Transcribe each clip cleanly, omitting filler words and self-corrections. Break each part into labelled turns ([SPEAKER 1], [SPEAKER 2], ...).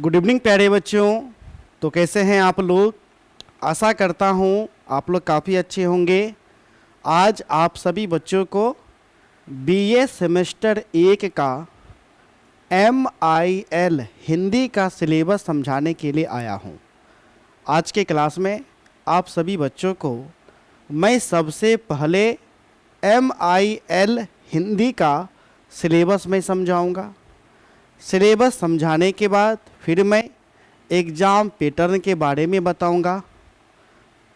[SPEAKER 1] Good evening प्यारे बच्चों। तो कैसे हैं आप लोग? आशा करता हूँ आप लोग काफ़ी अच्छे होंगे। आज आप सभी बच्चों को बीए सेमेस्टर 1 का MIL हिंदी का सिलेबस समझाने के लिए आया हूँ। आज के क्लास में आप सभी बच्चों को मैं सबसे पहले MIL हिंदी का सिलेबस में समझाऊंगा। सिलेबस समझाने के बाद फिर मैं एग्ज़ाम पैटर्न के बारे में बताऊंगा।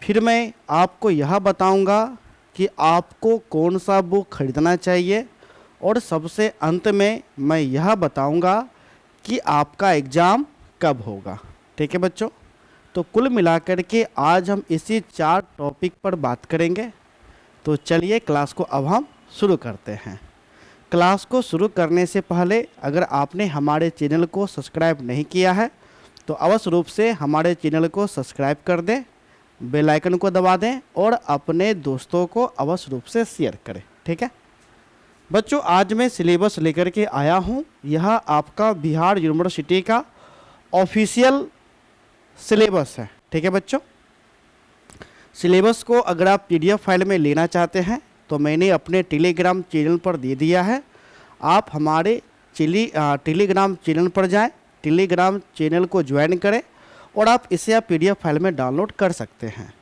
[SPEAKER 1] फिर मैं आपको यह बताऊंगा कि आपको कौन सा बुक खरीदना चाहिए और सबसे अंत में मैं यह बताऊंगा कि आपका एग्ज़ाम कब होगा। ठीक है बच्चों, तो कुल मिलाकर के आज हम इसी 4 टॉपिक पर बात करेंगे। तो चलिए क्लास को अब हम शुरू करते हैं। क्लास को शुरू करने से पहले अगर आपने हमारे चैनल को सब्सक्राइब नहीं किया है तो अवश्य रूप से हमारे चैनल को सब्सक्राइब कर दें, बेल आइकन को दबा दें और अपने दोस्तों को अवश्य रूप से शेयर करें। ठीक है बच्चों, आज मैं सिलेबस लेकर के आया हूँ। यह आपका बिहार यूनिवर्सिटी का ऑफिशियल सिलेबस है। ठीक है बच्चों, सिलेबस को अगर आप PDF फाइल में लेना चाहते हैं तो मैंने अपने टेलीग्राम चैनल पर दे दिया है। आप हमारे टेलीग्राम चैनल पर जाएं, टेलीग्राम चैनल को ज्वाइन करें और आप इसे आप PDF फाइल में डाउनलोड कर सकते हैं।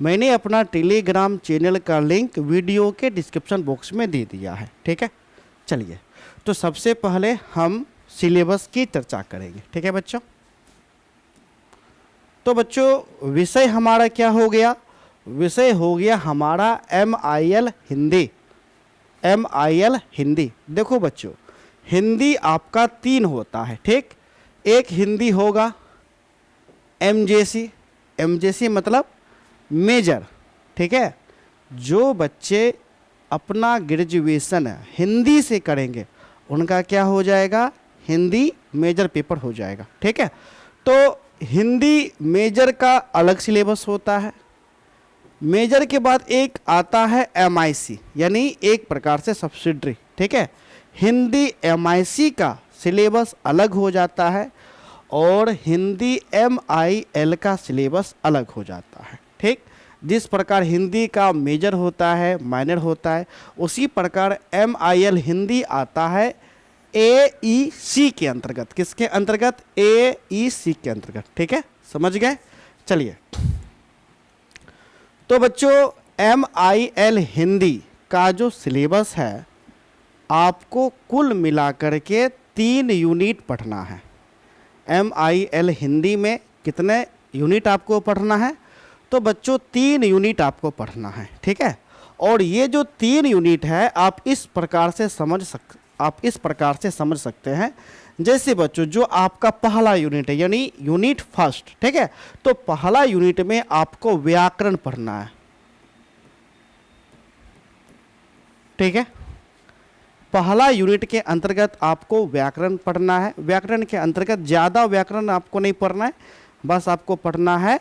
[SPEAKER 1] मैंने अपना टेलीग्राम चैनल का लिंक वीडियो के डिस्क्रिप्शन बॉक्स में दे दिया है। ठीक है, चलिए तो सबसे पहले हम सिलेबस की चर्चा करेंगे। ठीक है बच्चों, तो बच्चों विषय हमारा क्या हो गया? विषय हो गया हमारा MIL हिंदी। MIL हिंदी। देखो बच्चों, हिंदी आपका 3 होता है। ठीक, एक हिंदी होगा MJC मतलब मेजर। ठीक है, जो बच्चे अपना ग्रेजुएशन हिंदी से करेंगे उनका क्या हो जाएगा? हिंदी मेजर पेपर हो जाएगा। ठीक है, तो हिंदी मेजर का अलग सिलेबस होता है। मेजर के बाद एक आता है MIC यानी एक प्रकार से सब्सिडरी। ठीक है, हिंदी MIC का सिलेबस अलग हो जाता है और हिंदी MIL का सिलेबस अलग हो जाता है। ठीक, जिस प्रकार हिंदी का मेजर होता है, माइनर होता है, उसी प्रकार MIL हिंदी आता है AEC के अंतर्गत। किसके अंतर्गत? AEC के अंतर्गत। ठीक है, समझ गए? चलिए, तो बच्चों MIL हिंदी का जो सिलेबस है आपको कुल मिलाकर के 3 यूनिट पढ़ना है। MIL हिंदी में कितने यूनिट आपको पढ़ना है? तो बच्चों 3 यूनिट आपको पढ़ना है। ठीक है, और ये जो 3 यूनिट है आप इस प्रकार से समझ सकते हैं। जैसे बच्चों जो आपका पहला यूनिट है यानी यूनिट फर्स्ट। ठीक है, तो पहला यूनिट में आपको व्याकरण पढ़ना है। ठीक है, पहला यूनिट के अंतर्गत आपको व्याकरण पढ़ना है। व्याकरण के अंतर्गत ज़्यादा व्याकरण आपको नहीं पढ़ना है, बस आपको पढ़ना है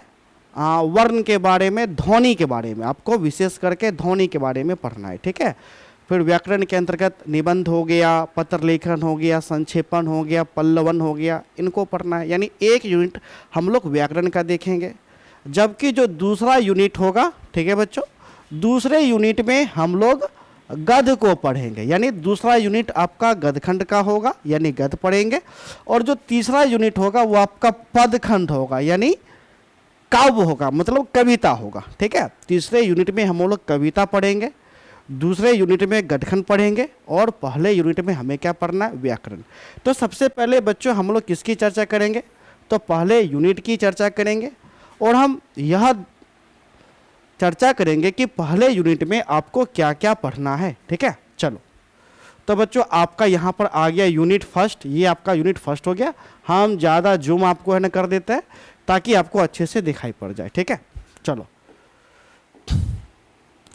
[SPEAKER 1] वर्ण के बारे में, ध्वनि के बारे में, आपको विशेष करके ध्वनि के बारे में पढ़ना है। ठीक है, फिर व्याकरण के अंतर्गत निबंध हो गया, पत्र लेखन हो गया, संक्षेपण हो गया, पल्लवन हो गया, इनको पढ़ना है। यानी एक यूनिट हम लोग व्याकरण का देखेंगे। जबकि जो दूसरा यूनिट होगा, ठीक है बच्चों, दूसरे यूनिट में हम लोग गद्य को पढ़ेंगे। यानी दूसरा यूनिट आपका गद्यखंड का होगा यानी गद्य पढ़ेंगे, और जो तीसरा यूनिट होगा वो आपका पदखंड होगा यानी काव्य होगा, मतलब कविता होगा। ठीक है, तीसरे यूनिट में हम लोग कविता पढ़ेंगे, दूसरे यूनिट में गद्यखंड पढ़ेंगे और पहले यूनिट में हमें क्या पढ़ना है? व्याकरण। तो सबसे पहले बच्चों हम लोग किसकी चर्चा करेंगे? तो पहले यूनिट की चर्चा करेंगे और हम यह चर्चा करेंगे कि पहले यूनिट में आपको क्या क्या पढ़ना है। ठीक है, चलो तो बच्चों आपका यहाँ पर आ गया यूनिट फर्स्ट। ये आपका यूनिट फर्स्ट हो गया। हम ज़्यादा जूम आपको है ना कर देते हैं ताकि आपको अच्छे से दिखाई पड़ जाए। ठीक है, चलो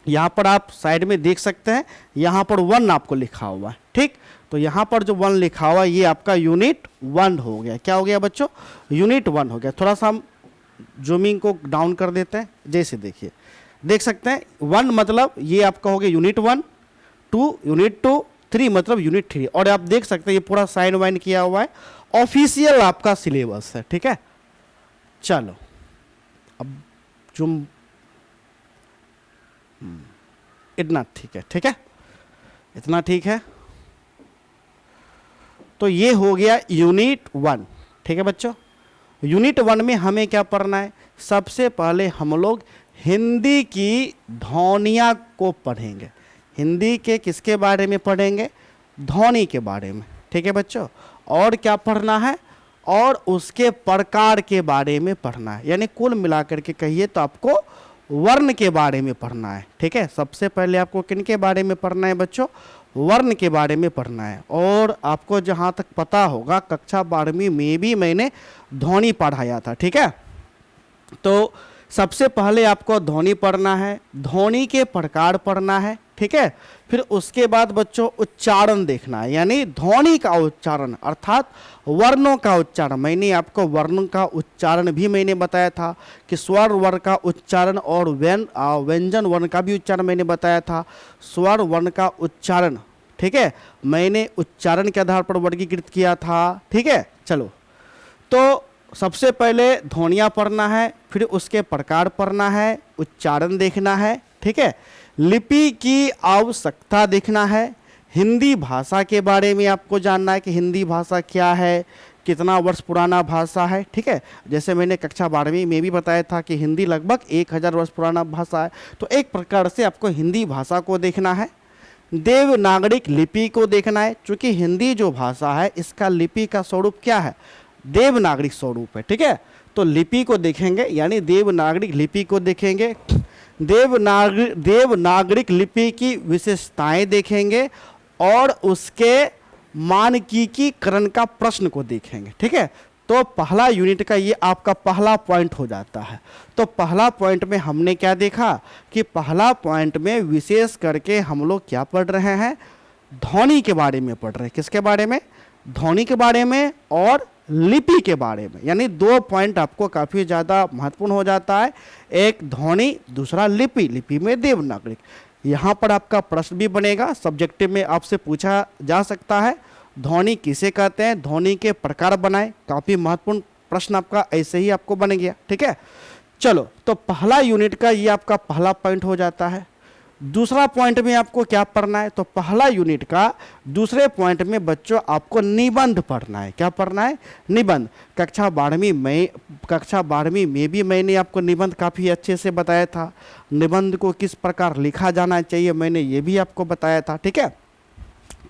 [SPEAKER 1] यहाँ पर आप साइड में देख सकते हैं, यहाँ पर 1 आपको लिखा हुआ है। ठीक, तो यहाँ पर जो 1 लिखा हुआ है ये आपका यूनिट 1 हो गया। क्या हो गया बच्चों? यूनिट 1 हो गया। थोड़ा सा हम जूमिंग को डाउन कर देते हैं। जैसे देखिए, देख सकते हैं 1 मतलब ये आपका हो गया यूनिट 1, 2 यूनिट 2, 3 मतलब यूनिट 3। और आप देख सकते हैं ये पूरा साइन वाइन किया हुआ है ऑफिशियल आपका सिलेबस है, ठीक है। चलो अब जो इतना ठीक है, ठीक है, इतना ठीक है। तो ये हो गया यूनिट 1, ठीक है बच्चों। यूनिट 1 में हमें क्या पढ़ना है? सबसे पहले हम लोग हिंदी की ध्वनियाँ को पढ़ेंगे। हिंदी के किसके बारे में पढ़ेंगे? ध्वनि के बारे में, ठीक है बच्चों। और क्या पढ़ना है? और उसके प्रकार के बारे में पढ़ना है। यानी कुल मिलाकर के कहिए तो आपको वर्ण के बारे में पढ़ना है, ठीक है। सबसे पहले आपको किन के बारे में पढ़ना है बच्चों? वर्ण के बारे में पढ़ना है। और आपको जहाँ तक पता होगा कक्षा 12वीं में भी मैंने ध्वनि पढ़ाया था, ठीक है। तो सबसे पहले आपको ध्वनि पढ़ना है, ध्वनि के प्रकार पढ़ना है, ठीक है। फिर उसके बाद बच्चों उच्चारण देखना है, यानी ध्वनि का उच्चारण अर्थात वर्णों का उच्चारण। मैंने आपको वर्ण का उच्चारण भी मैंने बताया था कि स्वर वर्ण का उच्चारण और व्यंजन वर्ण का भी उच्चारण मैंने बताया था। स्वर वर्ण का उच्चारण, ठीक है, मैंने उच्चारण के आधार पर वर्गीकृत किया था, ठीक है। चलो, तो सबसे पहले ध्वनियाँ पढ़ना है, फिर उसके प्रकार पढ़ना है, उच्चारण देखना है, ठीक है। लिपि की आवश्यकता देखना है, हिंदी भाषा के बारे में आपको जानना है कि हिंदी भाषा क्या है, कितना वर्ष पुराना भाषा है, ठीक है। जैसे मैंने कक्षा 12वीं में भी बताया था कि हिंदी लगभग 1000 वर्ष पुराना भाषा है। तो एक प्रकार से आपको हिंदी भाषा को देखना है। देवनागरिक लिपि को देखना है, चूँकि हिंदी जो भाषा है इसका लिपि का स्वरूप क्या है? देवनागरिक स्वरूप है, ठीक है। तो लिपि को देखेंगे, यानी देवनागरिक लिपि को देखेंगे। देवनागरिक लिपि की विशेषताएं देखेंगे और उसके मानकीकरण का प्रश्न को देखेंगे, ठीक है। तो पहला यूनिट का ये आपका पहला पॉइंट हो जाता है। तो पहला पॉइंट में हमने क्या देखा कि पहला पॉइंट में विशेष करके हम लोग क्या पढ़ रहे हैं? ध्वनि के बारे में पढ़ रहे हैं। किसके बारे में? ध्वनि के बारे में और लिपि के बारे में। यानी 2 पॉइंट आपको काफ़ी ज़्यादा महत्वपूर्ण हो जाता है, एक ध्वनि, दूसरा लिपि। लिपि में देवनागरिक। यहाँ पर आपका प्रश्न भी बनेगा, सब्जेक्टिव में आपसे पूछा जा सकता है ध्वनि किसे कहते हैं, ध्वनि के प्रकार बनाए। काफ़ी महत्वपूर्ण प्रश्न आपका ऐसे ही आपको बन गया, ठीक है। चलो, तो पहला यूनिट का ये आपका पहला पॉइंट हो जाता है। दूसरा पॉइंट में आपको क्या पढ़ना है? तो पहला यूनिट का दूसरे पॉइंट में बच्चों आपको निबंध पढ़ना है। क्या पढ़ना है? निबंध। कक्षा 12वीं में भी मैंने आपको निबंध काफ़ी अच्छे से बताया था। निबंध को किस प्रकार लिखा जाना चाहिए मैंने ये भी आपको बताया था, ठीक है।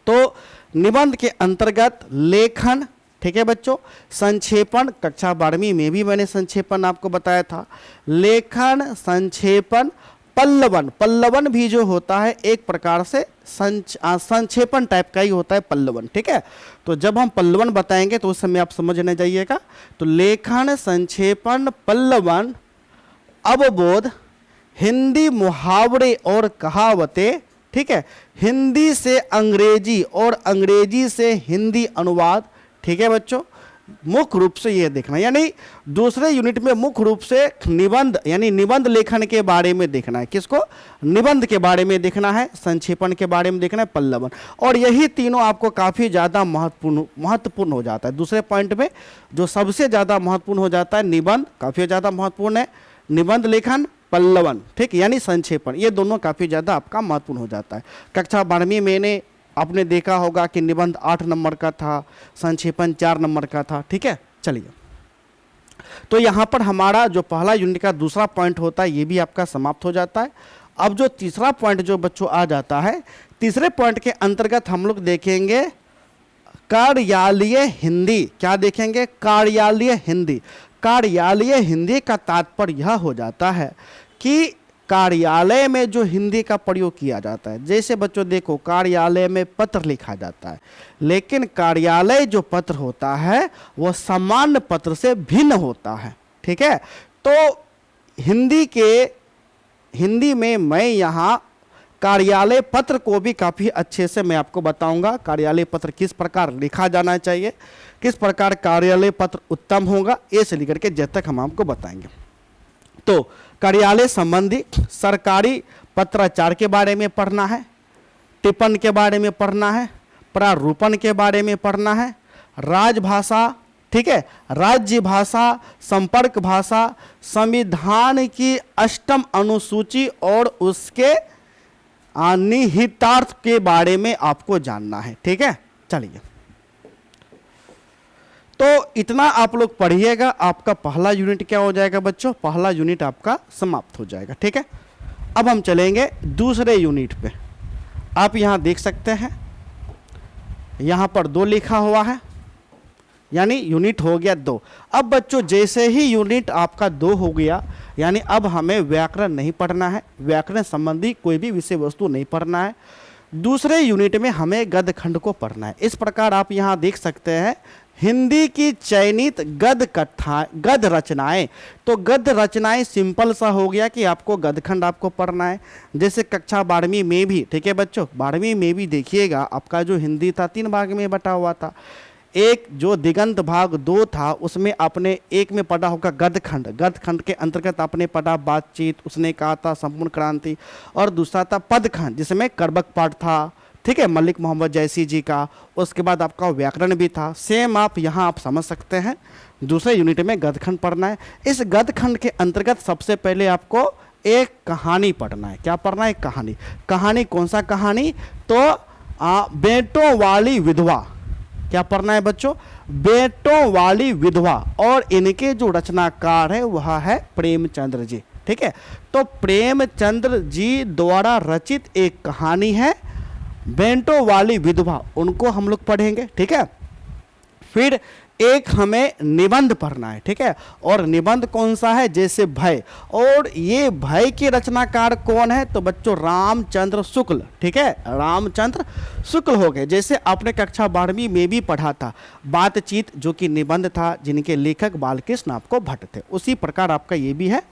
[SPEAKER 1] तो निबंध के अंतर्गत लेखन, ठीक है बच्चों, संक्षेपण, कक्षा 12वीं में भी मैंने संक्षेपण आपको बताया था। लेखन, संक्षेपण, पल्लवन। पल्लवन भी जो होता है एक प्रकार से संक्षेपण टाइप का ही होता है पल्लवन, ठीक है। तो जब हम पल्लवन बताएंगे तो उस समय आप समझने जाइएगा। तो लेखन, संक्षेपण, पल्लवन, अवबोध, हिंदी मुहावरे और कहावतें, ठीक है, हिंदी से अंग्रेजी और अंग्रेजी से हिंदी अनुवाद, ठीक है बच्चों। मुख्य रूप से ये देखना, यानी दूसरे यूनिट में मुख्य रूप से निबंध यानी निबंध लेखन के बारे में देखना है। किसको? निबंध के बारे में देखना है, संक्षेपण के बारे में देखना है, पल्लवन। और यही तीनों आपको काफ़ी ज़्यादा महत्वपूर्ण हो जाता है। दूसरे पॉइंट में जो सबसे ज़्यादा महत्वपूर्ण हो जाता है निबंध, काफ़ी ज़्यादा महत्वपूर्ण है। निबंध लेखन, पल्लवन, ठीक, यानी संक्षेपण, ये दोनों काफ़ी ज़्यादा आपका महत्वपूर्ण हो जाता है। कक्षा 12वीं मैंने आपने देखा होगा कि निबंध 8 नंबर का था, संक्षेपण 4 नंबर का था, ठीक है। चलिए, तो यहाँ पर हमारा जो पहला यूनिट का दूसरा पॉइंट होता है ये भी आपका समाप्त हो जाता है। अब जो तीसरा पॉइंट जो बच्चों आ जाता है, तीसरे पॉइंट के अंतर्गत हम लोग देखेंगे कार्यालय हिंदी। क्या देखेंगे? कार्यालय हिंदी। कार्यालय हिंदी का तात्पर्य यह हो जाता है कि कार्यालय में जो हिंदी का प्रयोग किया जाता है। जैसे बच्चों देखो, कार्यालय में पत्र लिखा जाता है, लेकिन कार्यालय जो पत्र होता है वो सामान्य पत्र से भिन्न होता है, ठीक है। तो हिंदी में मैं यहाँ कार्यालय पत्र को भी काफ़ी अच्छे से मैं आपको बताऊंगा। कार्यालय पत्र किस प्रकार लिखा जाना चाहिए, किस प्रकार कार्यालय पत्र उत्तम होगा, ये से लेकर के जब तक हम आपको बताएंगे। तो कार्यालय संबंधी सरकारी पत्राचार के बारे में पढ़ना है, टिप्पण के बारे में पढ़ना है, प्रारूपण के बारे में पढ़ना है, राजभाषा, ठीक है, राज्य भाषा, संपर्क भाषा, संविधान की 8वीं अनुसूची और उसके निहितार्थ के बारे में आपको जानना है। ठीक है, चलिए, तो इतना आप लोग पढ़िएगा, आपका पहला यूनिट क्या हो जाएगा बच्चों, पहला यूनिट आपका समाप्त हो जाएगा। ठीक है, अब हम चलेंगे दूसरे यूनिट पे। आप यहां देख सकते हैं, यहां पर 2 लिखा हुआ है, यानी यूनिट हो गया 2। अब बच्चों जैसे ही यूनिट आपका 2 हो गया, यानी अब हमें व्याकरण नहीं पढ़ना है, व्याकरण संबंधी कोई भी विषय वस्तु नहीं पढ़ना है। दूसरे यूनिट में हमें गद्य खंड को पढ़ना है। इस प्रकार आप यहाँ देख सकते हैं, हिंदी की चयनित गद्य रचनाएं। तो गद्य रचनाएं सिंपल सा हो गया कि आपको गद्य खंड आपको पढ़ना है, जैसे कक्षा 12वीं में भी। ठीक है बच्चों, 12वीं में भी देखिएगा आपका जो हिंदी था 3 भाग में बटा हुआ था। एक जो दिगंत भाग 2 था, उसमें आपने एक में पढ़ा होगा गद्य खंड के अंतर्गत आपने पढ़ा बातचीत, उसने कहा था, संपूर्ण क्रांति, और दूसरा था पद खंड जिसमें कर्बक पाठ था, ठीक है, मलिक मोहम्मद जैसी जी का। उसके बाद आपका व्याकरण भी था। सेम आप यहाँ आप समझ सकते हैं, दूसरे यूनिट में गद्य खंड पढ़ना है। इस गद्य खंड के अंतर्गत सबसे पहले आपको एक कहानी पढ़ना है। क्या पढ़ना है? कहानी। कहानी कौन सा कहानी? तो बेटों वाली विधवा। क्या पढ़ना है बच्चों? बेटों वाली विधवा। और इनके जो रचनाकार है वह है प्रेमचंद्र जी। ठीक है, तो प्रेमचंद्र जी द्वारा रचित एक कहानी है बेटों वाली विधवा, उनको हम लोग पढ़ेंगे। ठीक है, फिर एक हमें निबंध पढ़ना है। ठीक है, और निबंध कौन सा है? जैसे भय। और ये भय के रचनाकार कौन है? तो बच्चों रामचंद्र शुक्ल। ठीक है, रामचंद्र शुक्ल हो गए। जैसे आपने कक्षा 12वीं में भी पढ़ा था बातचीत, जो कि निबंध था, जिनके लेखक बालकृष्ण आपको भट्ट थे। उसी प्रकार आपका ये भी है।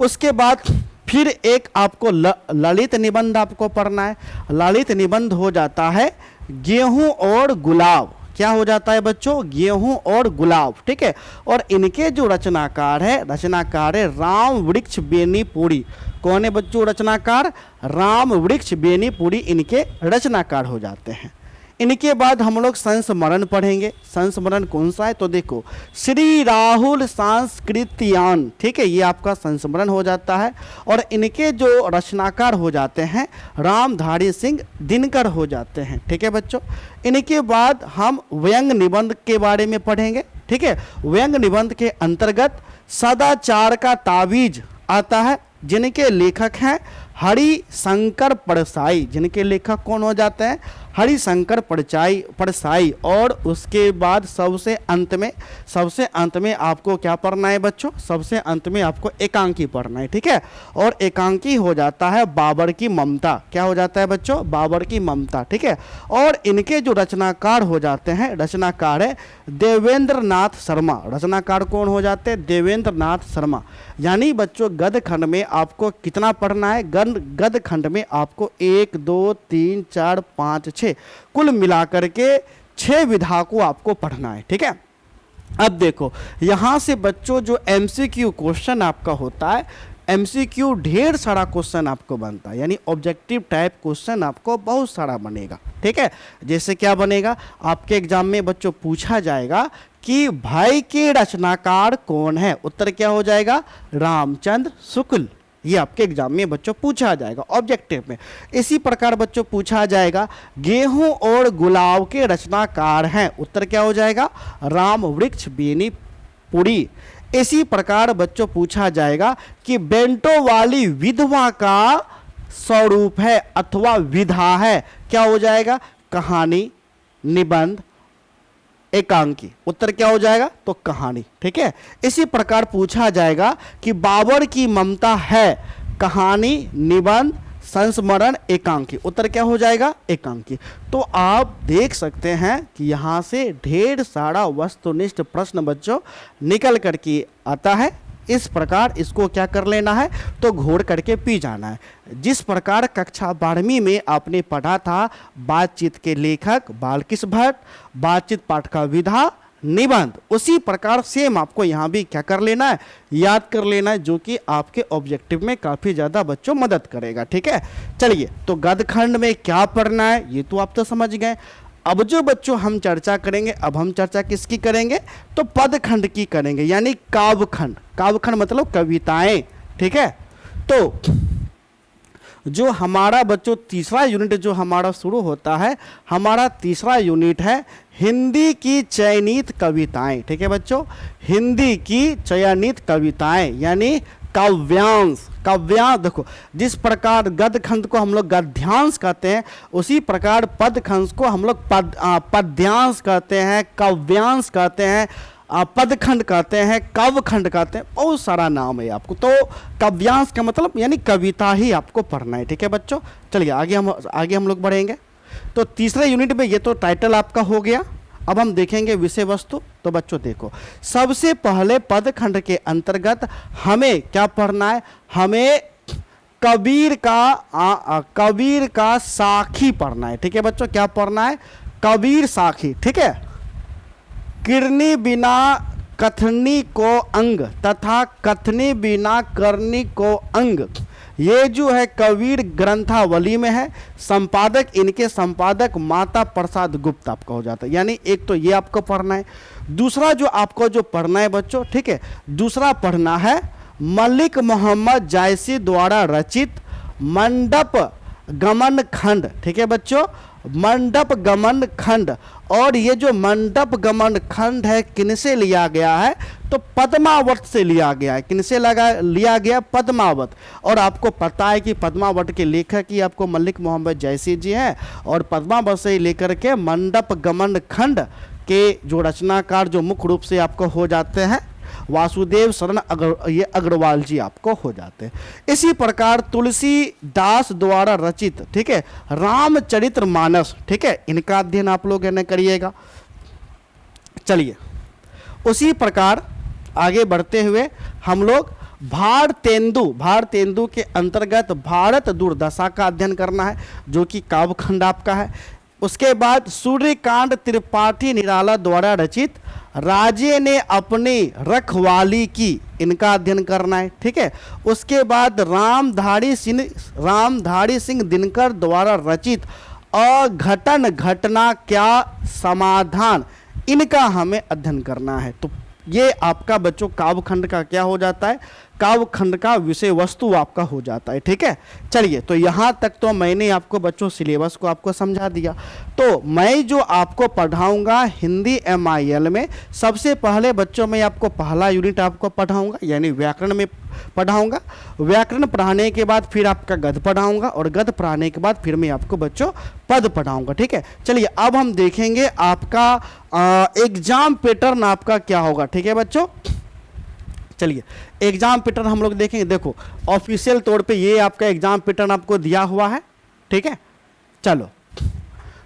[SPEAKER 1] उसके बाद फिर एक आपको ललित निबंध आपको पढ़ना है। ललित निबंध हो जाता है गेहूं और गुलाब। क्या हो जाता है बच्चों? गेहूं और गुलाब। ठीक है, और इनके जो रचनाकार है राम वृक्ष बेनीपुरी। कौन है बच्चों रचनाकार? राम वृक्ष बेनीपुरी इनके रचनाकार हो जाते हैं। इनके बाद हम लोग संस्मरण पढ़ेंगे। संस्मरण कौन सा है? तो देखो, श्री राहुल सांस्कृतियान। ठीक है, ये आपका संस्मरण हो जाता है। और इनके जो रचनाकार हो जाते हैं रामधारी सिंह दिनकर हो जाते हैं। ठीक है बच्चों, इनके बाद हम व्यंग निबंध के बारे में पढ़ेंगे। ठीक है, व्यंग निबंध के अंतर्गत सदाचार का तावीज आता है, जिनके लेखक हैं हरिशंकर परसाई। जिनके लेखक कौन हो जाते हैं? हरिशंकर परसाई। और उसके बाद सबसे अंत में आपको क्या पढ़ना है बच्चों? सबसे अंत में आपको एकांकी पढ़ना है। ठीक है, और एकांकी हो जाता है बाबर की ममता। क्या हो जाता है बच्चों? बाबर की ममता। ठीक है, और इनके जो रचनाकार हो जाते हैं, रचनाकार है देवेंद्र नाथ शर्मा। रचनाकार कौन हो जाते हैं? देवेंद्र नाथ शर्मा। यानी बच्चों गद्य खंड में आपको कितना पढ़ना है? गद्य खंड में आपको 1 2 3 4 5 6 कुल मिलाकर के 6 विधा को आपको पढ़ना है। ठीक है, अब देखो यहां से बच्चों जो एमसीक्यू क्वेश्चन आपका होता है, एमसीक्यू ढेर सारा क्वेश्चन आपको बनता है, यानी ऑब्जेक्टिव टाइप क्वेश्चन आपको बहुत सारा बनेगा। ठीक है, जैसे क्या बनेगा? आपके एग्जाम में बच्चों पूछा जाएगा कि भय के रचनाकार कौन है? उत्तर क्या हो जाएगा? रामचंद्र शुक्ल। ये आपके एग्जाम में बच्चों पूछा जाएगा ऑब्जेक्टिव में। इसी प्रकार बच्चों पूछा जाएगा गेहूं और गुलाब के रचनाकार हैं। उत्तर क्या हो जाएगा? राम वृक्ष बेनीपुरी। इसी प्रकार बच्चों पूछा जाएगा कि बेंटो वाली विधवा का स्वरूप है अथवा विधा है। क्या हो जाएगा? कहानी, निबंध, एकांकी। उत्तर क्या हो जाएगा? तो कहानी। ठीक है, इसी प्रकार पूछा जाएगा कि बाबर की ममता है कहानी, निबंध, संस्मरण, एकांकी। उत्तर क्या हो जाएगा? एकांकी। तो आप देख सकते हैं कि यहाँ से ढेर सारा वस्तुनिष्ठ प्रश्न बच्चों निकल करके आता है। इस प्रकार इसको क्या कर लेना है? तो घोर करके पी जाना है। जिस प्रकार कक्षा 12वीं में आपने पढ़ा था बातचीत के लेखक बालकृष्ण भट्ट, बातचीत पाठ का विधा, निबंध, उसी प्रकार सेम आपको यहाँ भी क्या कर लेना है? याद कर लेना है, जो कि आपके ऑब्जेक्टिव में काफ़ी ज़्यादा बच्चों मदद करेगा। ठीक है, चलिए, तो गद्य खंड में क्या पढ़ना है ये तो आप तो समझ गए। अब जो बच्चों हम चर्चा करेंगे, अब हम चर्चा किसकी करेंगे, तो पदखंड की करेंगे, यानी काव्यखंड। काव्यखंड मतलब कविताएं, ठीक है। तो जो हमारा बच्चों तीसरा यूनिट जो हमारा शुरू होता है, हमारा तीसरा यूनिट है हिंदी की चयनित कविताएं, ठीक है बच्चों। हिंदी की चयनित कविताएं यानी काव्यांश। काव्यांश देखो, जिस प्रकार गद्यखंड को हम लोग गद्यांश कहते हैं, उसी प्रकार पदखंड को हम लोग पद्यांश कहते हैं, काव्यांश कहते हैं, पदखंड कहते हैं, काव्यखंड कहते हैं, बहुत सारा नाम है आपको। तो काव्यांश का मतलब यानी कविता ही आपको पढ़ना है, ठीक है बच्चों। चलिए आगे हम लोग बढ़ेंगे। तो तीसरे यूनिट में ये तो टाइटल आपका हो गया। अब हम देखेंगे विषय वस्तु। तो बच्चों देखो, सबसे पहले पदखंड के अंतर्गत हमें क्या पढ़ना है, हमें कबीर का साखी पढ़ना है, ठीक है बच्चों। क्या पढ़ना है, कबीर साखी, ठीक है। किरनी बिना कथनी को अंग तथा कथनी बिना करनी को अंग, ये जो है कबीर ग्रंथावली में है। संपादक, इनके संपादक माता प्रसाद गुप्त आपका हो जाता है। यानी एक तो ये आपको पढ़ना है। दूसरा जो आपको जो पढ़ना है बच्चों, ठीक है, दूसरा पढ़ना है मलिक मोहम्मद जायसी द्वारा रचित मंडप गमन खंड, ठीक है बच्चों, मंडप गमन खंड। और ये जो मंडप गमन खंड है किनसे लिया गया है, तो पद्मावत से लिया गया है। किनसे लिया गया, पद्मावत। और आपको पता है कि पद्मावत के लेखक ही आपको मलिक मोहम्मद जायसी जी हैं, और पद्मावत से लेकर के मंडप गमन खंड के जो रचनाकार जो मुख्य रूप से आपको हो जाते हैं वासुदेव शरण ये अग्रवाल जी आपको हो जाते हैं। इसी प्रकार तुलसीदास द्वारा रचित, ठीक है, रामचरित्र मानस, ठीक है, इनका अध्ययन आप लोग ने करिएगा। चलिए उसी प्रकार आगे बढ़ते हुए हम लोग भारतेंदु के अंतर्गत भारत दुर्दशा का अध्ययन करना है, जो कि काव्यखंड आपका है। उसके बाद सूर्यकांत त्रिपाठी निराला द्वारा रचित राजे ने अपनी रखवाली की, इनका अध्ययन करना है, ठीक है। उसके बाद रामधारी सिंह दिनकर द्वारा रचित अघटन घटना क्या समाधान, इनका हमें अध्ययन करना है। तो ये आपका बच्चों काव्यखंड का क्या हो जाता है, काव्यखंड का विषय वस्तु आपका हो जाता है, ठीक है। चलिए, तो यहाँ तक तो मैंने आपको बच्चों सिलेबस को आपको समझा दिया। तो मैं जो आपको पढ़ाऊंगा हिंदी MIL में, सबसे पहले बच्चों मैं आपको पहला यूनिट आपको पढ़ाऊंगा, यानी व्याकरण में पढ़ाऊंगा। व्याकरण पढ़ाने के बाद फिर आपका गद्य पढ़ाऊंगा, और गद्य पढ़ाने के बाद फिर मैं आपको बच्चों पद पढ़ाऊंगा, ठीक है। चलिए अब हम देखेंगे आपका एग्जाम पैटर्न आपका क्या होगा, ठीक है बच्चों। चलिए एग्जाम पैटर्न हम लोग देखेंगे। देखो ऑफिशियल तौर पे ये आपका एग्जाम पैटर्न आपको दिया हुआ है, ठीक है। चलो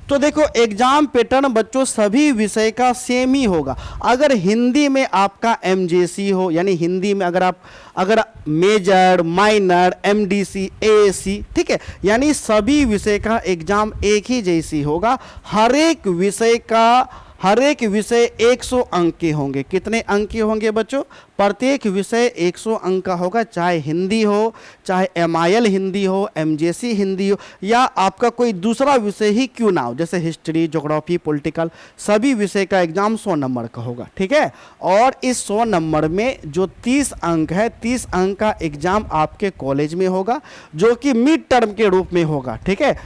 [SPEAKER 1] तो देखो एग्जाम पैटर्न बच्चों सभी विषय का सेम ही होगा। अगर हिंदी में आपका MJC हो, यानी हिंदी में अगर मेजर, माइनर, MDC, AAC, ठीक है, यानी सभी विषय का एग्जाम एक ही जैसी होगा। हर एक विषय 100 अंक के होंगे। कितने अंक के होंगे बच्चों, प्रत्येक विषय 100 अंक का होगा, चाहे हिंदी हो, चाहे MIL हिंदी हो, MJC हिंदी हो, या आपका कोई दूसरा विषय ही क्यों ना हो, जैसे हिस्ट्री, ज्योग्राफी, पॉलिटिकल, सभी विषय का एग्जाम 100 नंबर का होगा, ठीक है। और इस 100 नंबर में जो 30 अंक है, 30 अंक का एग्जाम आपके कॉलेज में होगा, जो कि मिड टर्म के रूप में होगा, ठीक है।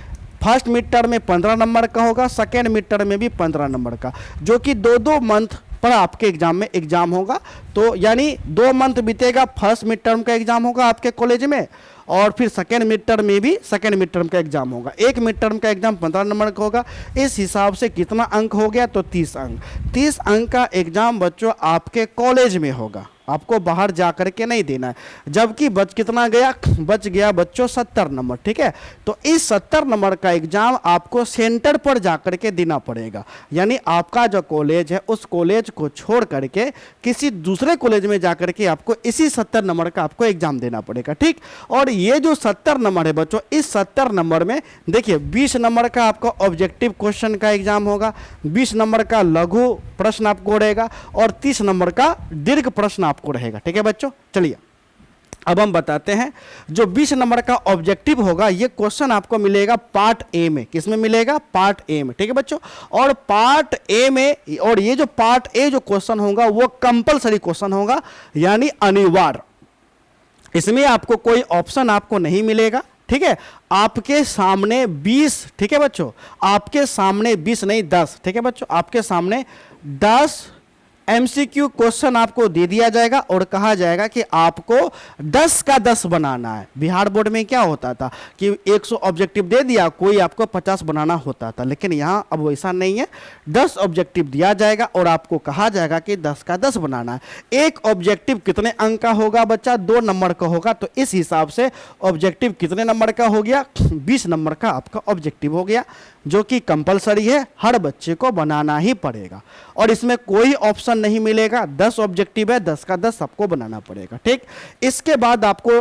[SPEAKER 1] फर्स्ट मिड टर्म में 15 नंबर का होगा, सेकेंड मिड टर्म में भी 15 नंबर का, जो कि 2-2 मंथ पर आपके एग्जाम होगा। तो यानी 2 मंथ बीतेगा, फर्स्ट मिड टर्म का एग्जाम होगा आपके कॉलेज में, और फिर सेकेंड मिड टर्म में भी सेकेंड मिड टर्म का एग्जाम होगा। एक मिड टर्म का एग्जाम 15 नंबर का होगा। इस हिसाब से कितना अंक हो गया, तो 30 अंक। 30 अंक का एग्जाम बच्चों आपके कॉलेज में होगा, आपको बाहर जा कर के नहीं देना है। जबकि कितना बच गया बच्चों 70 नंबर, ठीक है। तो इस 70 नंबर का एग्जाम आपको सेंटर पर जा कर के देना पड़ेगा, यानी आपका जो कॉलेज है उस कॉलेज को छोड़ करके किसी दूसरे कॉलेज में जा कर के आपको इसी 70 नंबर का आपको एग्जाम देना पड़ेगा, ठीक। और ये जो 70 नंबर है बच्चों, इस 70 नंबर में देखिए 20 नंबर का आपका ऑब्जेक्टिव क्वेश्चन का एग्जाम होगा, 20 नंबर का लघु प्रश्न आपको रहेगा, और 30 नंबर का दीर्घ प्रश्न आपको रहेगा, ठीक है बच्चों। चलिए अब हम बताते हैं जो 20 नंबर का ऑब्जेक्टिव होगा, ये क्वेश्चन आपको मिलेगा पार्ट ए में। किसमें मिलेगा? पार्ट ए में। ठीक है बच्चों, और पार्ट ए में, और ये जो पार्ट ए जो क्वेश्चन होगा वो कंपलसरी क्वेश्चन होगा, यानी अनिवार्य। इसमें आपको कोई ऑप्शन आपको नहीं मिलेगा। ठीक है, आपके सामने 20, ठीक है बच्चों, आपके सामने 20 नहीं 10, ठीक है बच्चों, आपके सामने 10 एमसीक्यू क्वेश्चन आपको दे दिया जाएगा और कहा जाएगा कि आपको 10 का 10 बनाना है। बिहार बोर्ड में क्या होता था कि 100 ऑब्जेक्टिव दे दिया, कोई आपको 50 बनाना होता था, लेकिन यहाँ अब वैसा नहीं है। 10 ऑब्जेक्टिव दिया जाएगा और आपको कहा जाएगा कि 10 का 10 बनाना है। एक ऑब्जेक्टिव कितने अंक का होगा बच्चा? 2 नंबर का होगा। तो इस हिसाब से ऑब्जेक्टिव कितने नंबर का हो गया? 20 नंबर का आपका ऑब्जेक्टिव हो गया, जो कि कंपलसरी है, हर बच्चे को बनाना ही पड़ेगा और इसमें कोई ऑप्शन नहीं मिलेगा। 10 ऑब्जेक्टिव है, 10 का 10 सबको बनाना पड़ेगा। ठीक, इसके बाद आपको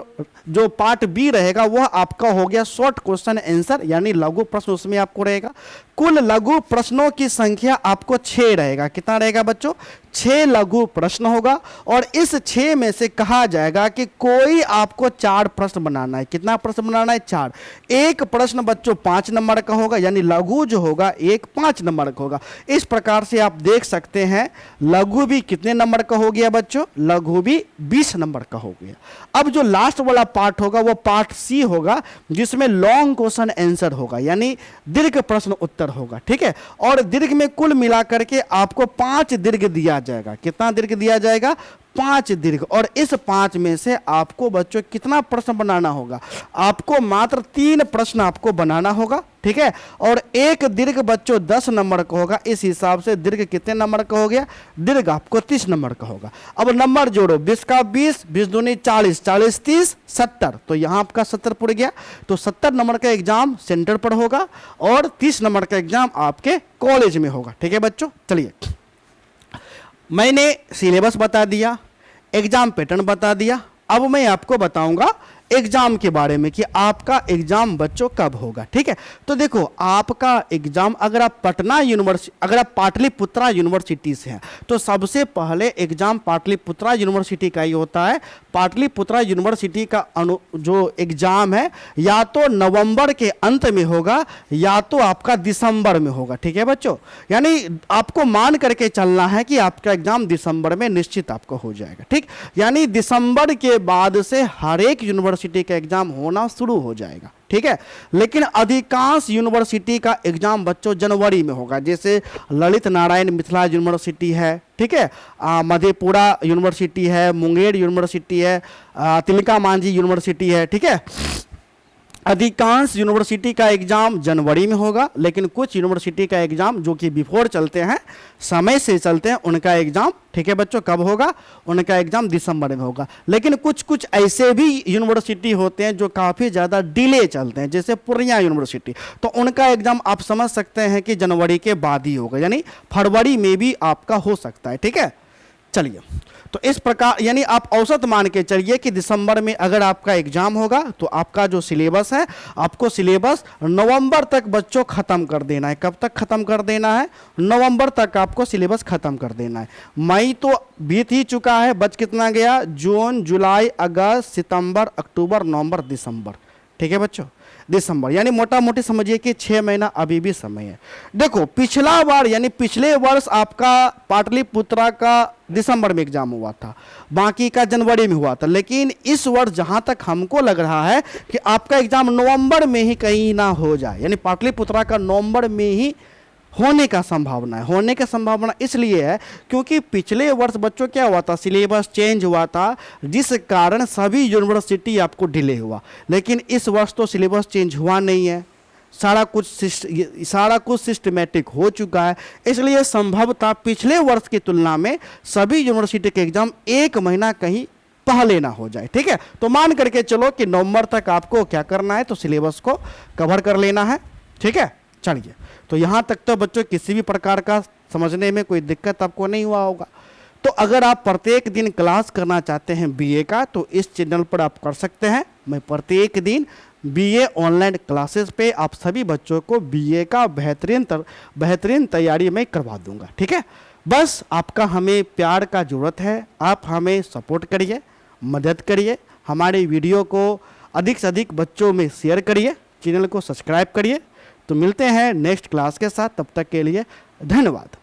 [SPEAKER 1] जो पार्ट बी रहेगा वह आपका हो गया शॉर्ट क्वेश्चन आंसर, यानी लघु प्रश्न उसमें आपको रहेगा। कुल लघु प्रश्नों की संख्या आपको 6 रहेगा। कितना रहेगा बच्चों? 6 लघु प्रश्न होगा और इस 6 में से कहा जाएगा कि कोई आपको 4 प्रश्न बनाना है। कितना प्रश्न बनाना है? 4। एक प्रश्न बच्चों 5 नंबर का होगा, यानी लघु जो होगा एक 5 नंबर का होगा। इस प्रकार से आप देख सकते हैं लघु भी कितने नंबर का हो गया बच्चों? लघु भी 20 नंबर का हो गया। अब जो लास्ट वाला पार्ट होगा वो पार्ट सी होगा, जिसमें लॉन्ग क्वेश्चन आंसर होगा, यानी दीर्घ प्रश्न उत्तर होगा। ठीक है, और दीर्घ में कुल मिलाकर के आपको 5 दीर्घ दिया जाएगा। कितना दीर्घ दिया जाएगा? 5 दीर्घ। और इस 5 में से आपको बच्चों कितना प्रश्न बनाना होगा? आपको मात्र 3 प्रश्न आपको बनाना होगा। ठीक है, और एक दीर्घ बच्चों 10 नंबर का होगा। इस हिसाब से दीर्घ कितने नंबर का हो गया? दीर्घ आपको 30 नंबर का होगा। अब नंबर जोड़ो, 20 का 20, 20 दूनी 40, 40 30 70, तो यहाँ आपका 70 पड़ गया। तो 70 नंबर का एग्जाम सेंटर पर होगा और 30 नंबर का एग्जाम आपके कॉलेज में होगा। ठीक है बच्चों, चलिए मैंने सिलेबस बता दिया, एग्जाम पैटर्न बता दिया। अब मैं आपको बताऊंगा एग्जाम के बारे में कि आपका एग्जाम बच्चों कब होगा। ठीक है, तो देखो आपका एग्जाम, अगर आप पटना यूनिवर्सिटी, अगर आप पाटलिपुत्रा यूनिवर्सिटी से हैं तो सबसे पहले एग्जाम पाटलिपुत्रा यूनिवर्सिटी का ही होता है। पाटलिपुत्रा यूनिवर्सिटी का जो एग्जाम है या तो नवंबर के अंत में होगा या तो आपका दिसंबर में होगा। ठीक है बच्चों, यानी आपको मान करके चलना है कि आपका एग्जाम दिसंबर में निश्चित आपको हो जाएगा। ठीक, यानी दिसंबर के बाद से हर एक यूनिवर्सिटी का एग्जाम होना शुरू हो जाएगा। ठीक है, लेकिन अधिकांश यूनिवर्सिटी का एग्जाम बच्चों जनवरी में होगा, जैसे ललित नारायण मिथिला यूनिवर्सिटी है, ठीक है, मधेपुरा यूनिवर्सिटी है, मुंगेर यूनिवर्सिटी है, तिलका मांझी यूनिवर्सिटी है। ठीक है, अधिकांश यूनिवर्सिटी का एग्जाम जनवरी में होगा, लेकिन कुछ यूनिवर्सिटी का एग्जाम जो कि बिफोर चलते हैं, समय से चलते हैं, उनका एग्जाम, ठीक है बच्चों, कब होगा? उनका एग्जाम दिसंबर में होगा। लेकिन कुछ कुछ ऐसे भी यूनिवर्सिटी होते हैं जो काफ़ी ज़्यादा डिले चलते हैं, जैसे पूर्णिया यूनिवर्सिटी, तो उनका एग्जाम आप समझ सकते हैं कि जनवरी के बाद ही होगा, यानी फरवरी में भी आपका हो सकता है। ठीक है, चलिए, तो इस प्रकार यानी आप औसत मान के चलिए कि दिसंबर में अगर आपका एग्जाम होगा तो आपका जो सिलेबस है, आपको सिलेबस नवंबर तक बच्चों खत्म कर देना है। कब तक खत्म कर देना है? नवंबर तक आपको सिलेबस खत्म कर देना है। मई तो बीत ही चुका है, बच कितना गया? जून, जुलाई, अगस्त, सितंबर, अक्टूबर, नवंबर, दिसंबर। ठीक है बच्चों, दिसंबर, यानी मोटा मोटी समझिए कि 6 महीना अभी भी समय है। देखो पिछला बार यानी पिछले वर्ष आपका पाटलिपुत्रा का दिसंबर में एग्जाम हुआ था, बाकी का जनवरी में हुआ था, लेकिन इस वर्ष जहां तक हमको लग रहा है कि आपका एग्जाम नवंबर में ही कहीं ना हो जाए, यानी पाटलिपुत्रा का नवंबर में ही होने का संभावना है। होने का संभावना इसलिए है क्योंकि पिछले वर्ष बच्चों क्या हुआ था? सिलेबस चेंज हुआ था, जिस कारण सभी यूनिवर्सिटी आपको डिले हुआ। लेकिन इस वर्ष तो सिलेबस चेंज हुआ नहीं है, सारा कुछ सिस्टमेटिक हो चुका है, इसलिए संभवतः पिछले वर्ष की तुलना में सभी यूनिवर्सिटी के एग्जाम 1 महीना कहीं पहले ना हो जाए। ठीक है, तो मान करके चलो कि नवंबर तक आपको क्या करना है? तो सिलेबस को कवर कर लेना है। ठीक है, चलिए, तो यहाँ तक तो बच्चों किसी भी प्रकार का समझने में कोई दिक्कत आपको नहीं हुआ होगा। तो अगर आप प्रत्येक दिन क्लास करना चाहते हैं बीए का, तो इस चैनल पर आप कर सकते हैं। मैं प्रत्येक दिन बीए ऑनलाइन क्लासेस पे आप सभी बच्चों को बीए का बेहतरीन तैयारी मैं करवा दूंगा। ठीक है, बस आपका हमें प्यार का ज़रूरत है, आप हमें सपोर्ट करिए, मदद करिए, हमारे वीडियो को अधिक से अधिक बच्चों में शेयर करिए, चैनल को सब्सक्राइब करिए। तो मिलते हैं नेक्स्ट क्लास के साथ, तब तक के लिए धन्यवाद।